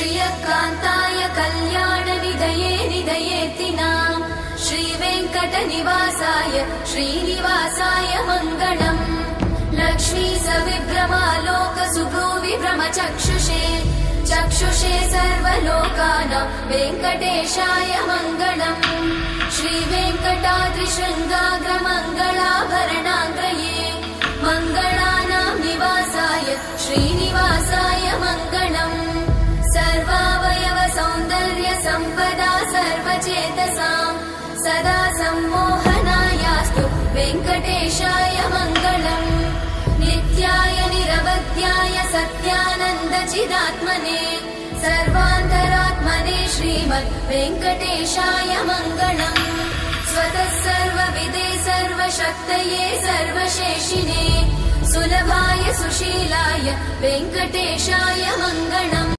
श्रियकान्ताय कल्याणनिधये निधयेतिनाम् श्रीवेङ्कटनिवासाय श्रीनिवासाय मङ्गलम् लक्ष्मी सविभ्रमालोकसुभ्रूविभ्रमचक्षुषे चक्षुषे सर्वलोकानां वेङ्कटेशाय मङ्गलम् श्रीवेङ्कटाद्रिशृङ्गाग्रमङ्गलाभरणाङ्गये मङ्गलानां निवासाय श्रीनिवासाय मङ्गलम् सर्वावयव सौन्दर्य सम्पदा सर्वचेतसां सदा सम्मोहनायास्तु वेङ्कटेशाय मङ्गलम् नित्याय निरवध्याय सत्यानन्दचिदात्मने सर्वान्तरात्मने श्रीमद् वेङ्कटेशाय मङ्गलम् स्वतः सर्वविदे सर्वशक्तये सर्वशेषिने सुलभाय सुशीलाय वेङ्कटेशाय मङ्गलम्